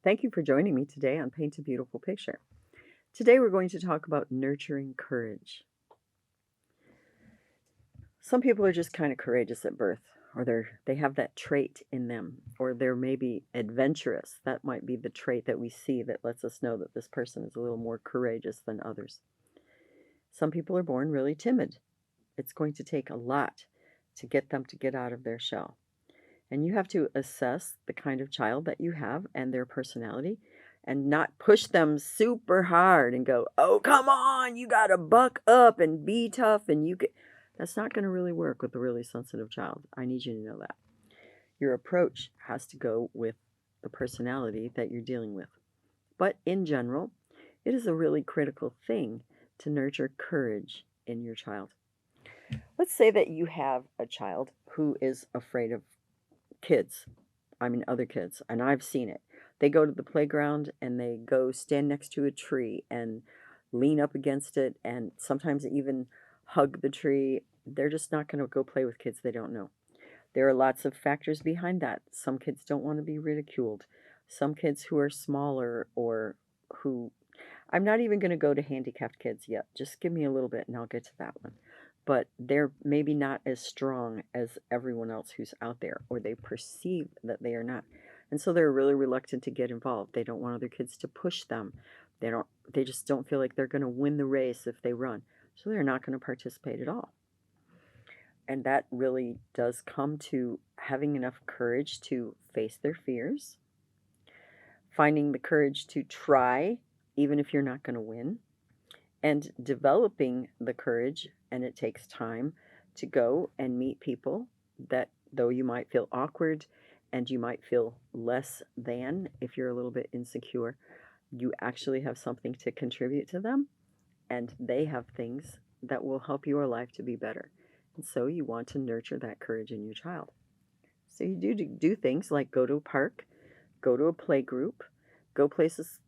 Thank you for joining me today on Paint a Beautiful Picture. Today we're going to talk about nurturing courage. Some people are just kind of courageous at birth, or they have that trait in them, or they're maybe adventurous. That might be the trait that we see that lets us know that this person is a little more courageous than others. Some people are born really timid. It's going to take a lot to get them to get out of their shell. And you have to assess the kind of child that you have and their personality and not push them super hard and go, oh, come on, you got to buck up and be tough. And you can. That's not going to really work with a really sensitive child. I need you to know that. Your approach has to go with the personality that you're dealing with. But in general, it is a really critical thing to nurture courage in your child. Let's say that you have a child who is afraid of kids. I mean, other kids, and I've seen it. They go to the playground and they go stand next to a tree and lean up against it and sometimes even hug the tree. They're just not going to go play with kids they don't know. There are lots of factors behind that. Some kids don't want to be ridiculed. Some kids who are smaller or who I'm not even going to go to handicapped kids yet. Just give me a little bit and I'll get to that one. But they're maybe not as strong as everyone else who's out there, or they perceive that they are not. And so they're really reluctant to get involved. They don't want other kids to push them. They just don't feel like they're going to win the race if they run. So they're not going to participate at all. And that really does come to having enough courage to face their fears, finding the courage to try even if you're not going to win, and developing the courage, and it takes time to go and meet people that, though you might feel awkward and you might feel less than if you're a little bit insecure, you actually have something to contribute to them, and they have things that will help your life to be better. And so you want to nurture that courage in your child. So you do things like go to a park, go to a play group, go places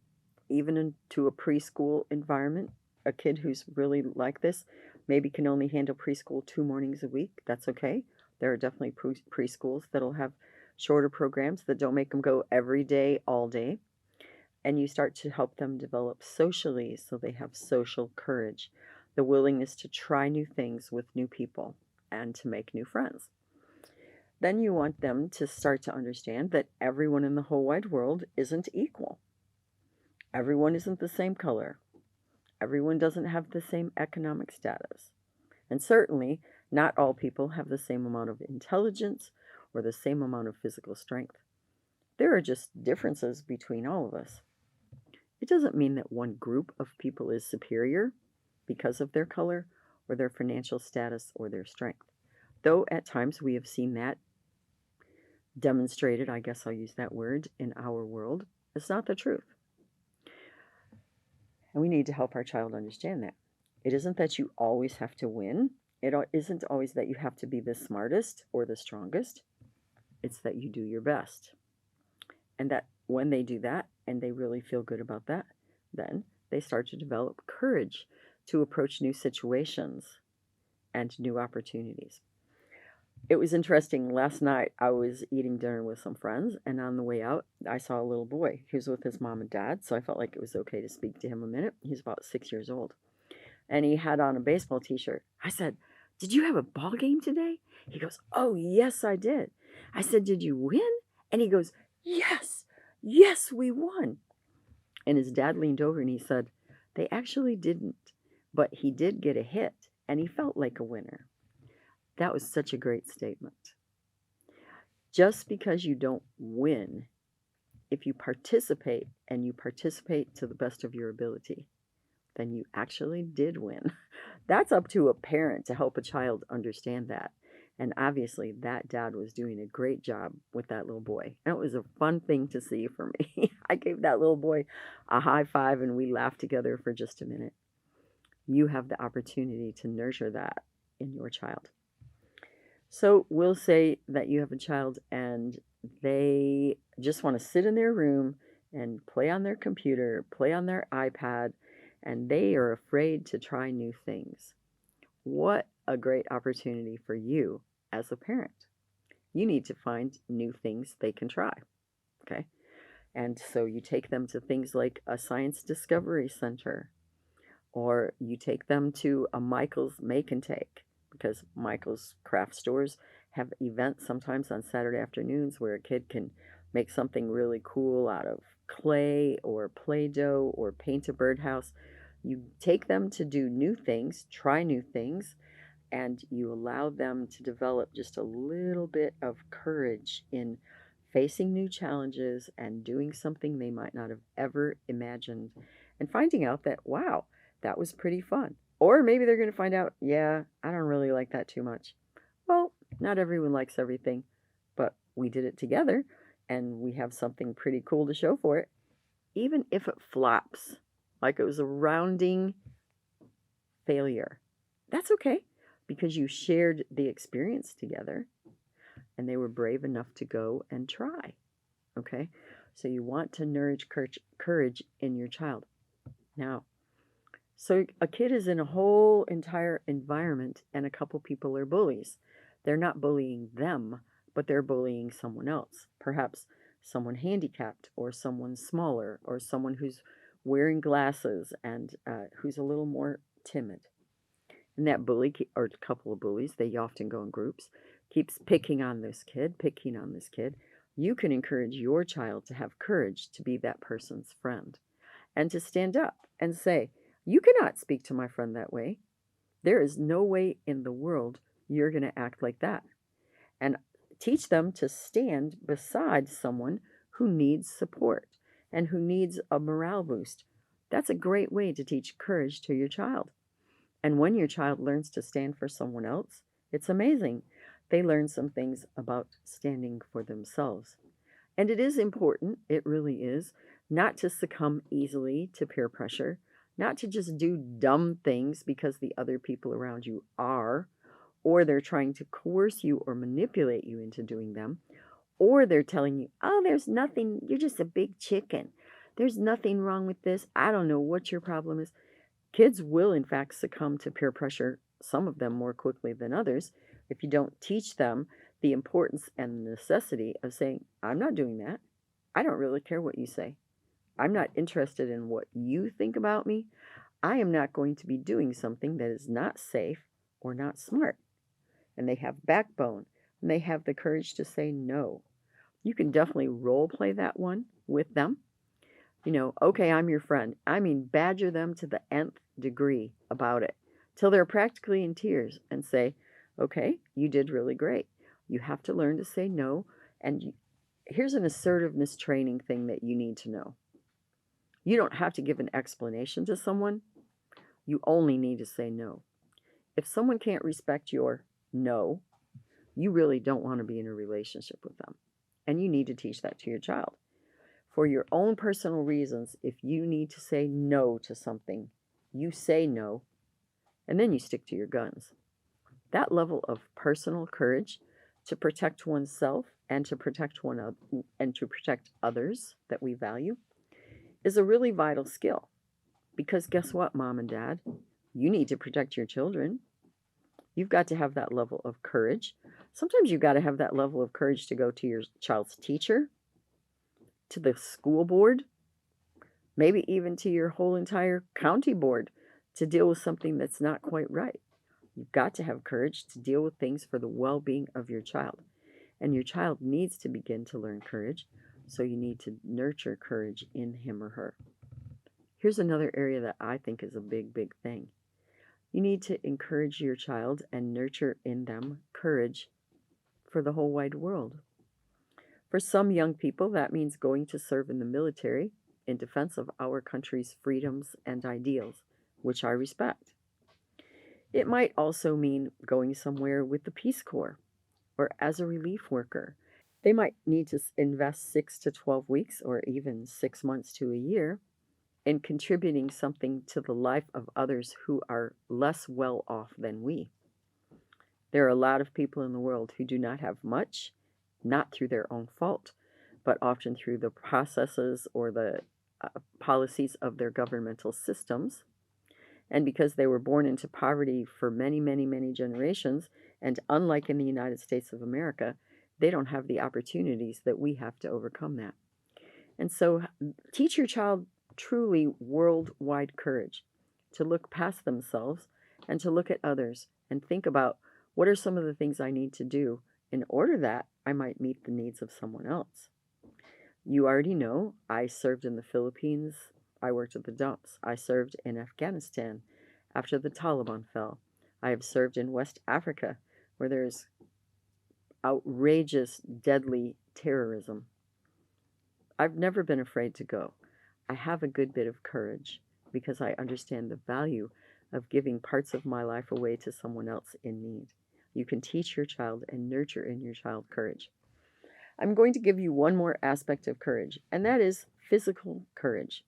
even into a preschool environment. A kid who's really like this maybe can only handle preschool 2 mornings a week. That's okay. There are definitely preschools that'll have shorter programs that don't make them go every day, all day. And you start to help them develop socially so they have social courage, the willingness to try new things with new people and to make new friends. Then you want them to start to understand that everyone in the whole wide world isn't equal. Everyone isn't the same color. Everyone doesn't have the same economic status. And certainly, not all people have the same amount of intelligence or the same amount of physical strength. There are just differences between all of us. It doesn't mean that one group of people is superior because of their color or their financial status or their strength. Though at times we have seen that demonstrated, I guess I'll use that word, in our world, it's not the truth. And we need to help our child understand that. It isn't that you always have to win. It isn't always that you have to be the smartest or the strongest. It's that you do your best. And that when they do that and they really feel good about that, then they start to develop courage to approach new situations and new opportunities. It was interesting. Last night I was eating dinner with some friends, and on the way out, I saw a little boy. He was with his mom and dad, so I felt like it was okay to speak to him a minute. He's about 6 years old, and he had on a baseball t-shirt. I said, "Did you have a ball game today?" He goes, "Oh, yes, I did." I said, "Did you win?" And he goes, "Yes, yes, we won." And his dad leaned over and he said, "They actually didn't, but he did get a hit, and he felt like a winner." That was such a great statement. Just because you don't win, if you participate and you participate to the best of your ability, then you actually did win. That's up to a parent to help a child understand that. And obviously, that dad was doing a great job with that little boy. And it was a fun thing to see for me. I gave that little boy a high five and we laughed together for just a minute. You have the opportunity to nurture that in your child. So we'll say that you have a child and they just want to sit in their room and play on their computer, play on their iPad, and they are afraid to try new things. What a great opportunity for you as a parent. You need to find new things they can try. Okay? And so you take them to things like a science discovery center, or you take them to a Michael's Make and Take, because Michael's craft stores have events sometimes on Saturday afternoons where a kid can make something really cool out of clay or Play-Doh or paint a birdhouse. You take them to do new things, try new things, and you allow them to develop just a little bit of courage in facing new challenges and doing something they might not have ever imagined, and finding out that, wow, that was pretty fun. Or maybe they're going to find out, yeah, I don't really like that too much. Well, not everyone likes everything, but we did it together and we have something pretty cool to show for it, even if it flops, like it was a rounding failure. That's okay, because you shared the experience together and they were brave enough to go and try. Okay? So you want to nourish courage in your child. Now, so a kid is in a whole entire environment and a couple people are bullies. They're not bullying them, but they're bullying someone else. Perhaps someone handicapped, or someone smaller, or someone who's wearing glasses and who's a little more timid. And that bully, or a couple of bullies, they often go in groups, keeps picking on this kid, picking on this kid. You can encourage your child to have courage to be that person's friend and to stand up and say, you cannot speak to my friend that way. There is no way in the world you're going to act like that. And teach them to stand beside someone who needs support and who needs a morale boost. That's a great way to teach courage to your child. And when your child learns to stand for someone else, it's amazing. They learn some things about standing for themselves. And it is important, it really is, not to succumb easily to peer pressure, not to just do dumb things because the other people around you are, or they're trying to coerce you or manipulate you into doing them, or they're telling you, oh, there's nothing, you're just a big chicken. There's nothing wrong with this. I don't know what your problem is. Kids will, in fact, succumb to peer pressure, some of them more quickly than others, if you don't teach them the importance and the necessity of saying, I'm not doing that. I don't really care what you say. I'm not interested in what you think about me. I am not going to be doing something that is not safe or not smart. And they have backbone and they have the courage to say no. You can definitely role play that one with them. Okay, I'm your friend. I mean, badger them to the nth degree about it till they're practically in tears and say, okay, you did really great. You have to learn to say no. And here's an assertiveness training thing that you need to know. You don't have to give an explanation to someone. You only need to say no. If someone can't respect your no, you really don't want to be in a relationship with them. And you need to teach that to your child. For your own personal reasons, if you need to say no to something, you say no, and then you stick to your guns. That level of personal courage to protect oneself and to protect and to protect others that we value is a really vital skill. Because guess what, mom and dad? You need to protect your children. You've got to have that level of courage. Sometimes you've got to have that level of courage to go to your child's teacher, to the school board, maybe even to your whole entire county board to deal with something that's not quite right. You've got to have courage to deal with things for the well being of your child. And your child needs to begin to learn courage, so you need to nurture courage in him or her. Here's another area that I think is a big, big thing. You need to encourage your child and nurture in them courage for the whole wide world. For some young people, that means going to serve in the military in defense of our country's freedoms and ideals, which I respect. It might also mean going somewhere with the Peace Corps or as a relief worker. They might need to invest 6 to 12 weeks or even 6 months to a year in contributing something to the life of others who are less well off than we. There are a lot of people in the world who do not have much, not through their own fault, but often through the processes or the policies of their governmental systems. And because they were born into poverty for many, many, many generations, and unlike in the United States of America, they don't have the opportunities that we have to overcome that. And so teach your child truly worldwide courage to look past themselves and to look at others and think about what are some of the things I need to do in order that I might meet the needs of someone else. You already know I served in the Philippines. I worked at the dumps. I served in Afghanistan after the Taliban fell. I have served in West Africa where there's outrageous, deadly terrorism. I've never been afraid to go. I have a good bit of courage because I understand the value of giving parts of my life away to someone else in need. You can teach your child and nurture in your child courage. I'm going to give you one more aspect of courage, and that is physical courage.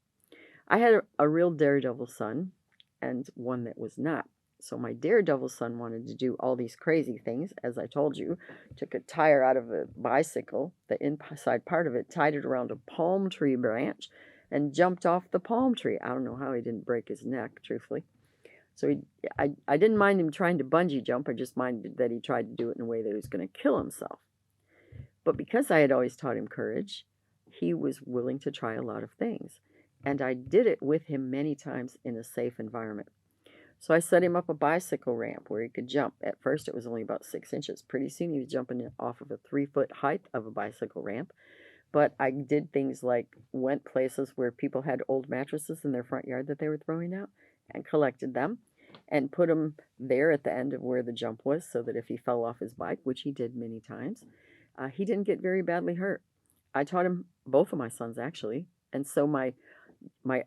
I had a real daredevil son and one that was not. So my daredevil son wanted to do all these crazy things, as I told you. Took a tire out of a bicycle, the inside part of it, tied it around a palm tree branch, and jumped off the palm tree. I don't know how he didn't break his neck, truthfully. So I didn't mind him trying to bungee jump. I just minded that he tried to do it in a way that he was going to kill himself. But because I had always taught him courage, he was willing to try a lot of things. And I did it with him many times in a safe environment. So I set him up a bicycle ramp where he could jump. At first, it was only about 6 inches. Pretty soon, he was jumping off of a 3-foot height of a bicycle ramp. But I did things like went places where people had old mattresses in their front yard that they were throwing out and collected them and put them there at the end of where the jump was so that if he fell off his bike, which he did many times, he didn't get very badly hurt. I taught him, both of my sons actually, and so my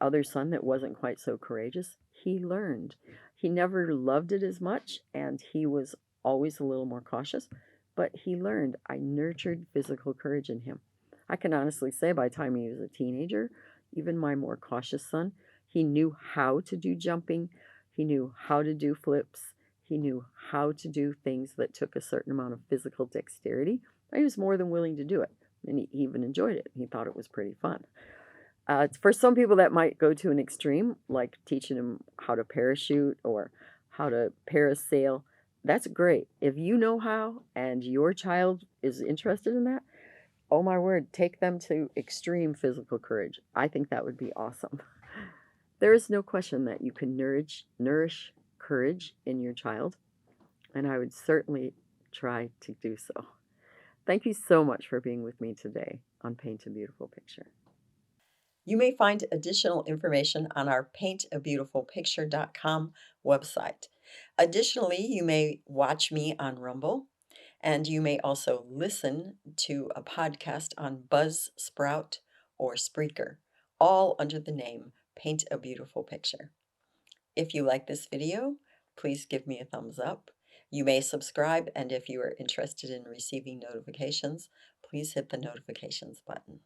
other son that wasn't quite so courageous, he learned. He never loved it as much, and he was always a little more cautious, but he learned. I nurtured physical courage in him. I can honestly say by the time he was a teenager, even my more cautious son, he knew how to do jumping, he knew how to do flips, he knew how to do things that took a certain amount of physical dexterity. He was more than willing to do it, and he even enjoyed it. He thought it was pretty fun. For some people, that might go to an extreme, like teaching them how to parachute or how to parasail. That's great. If you know how and your child is interested in that, oh my word, take them to extreme physical courage. I think that would be awesome. There is no question that you can nourish courage in your child, and I would certainly try to do so. Thank you so much for being with me today on Paint a Beautiful Picture. You may find additional information on our paintabeautifulpicture.com website. Additionally, you may watch me on Rumble, and you may also listen to a podcast on Buzzsprout or Spreaker, all under the name Paint a Beautiful Picture. If you like this video, please give me a thumbs up. You may subscribe, and if you are interested in receiving notifications, please hit the notifications button.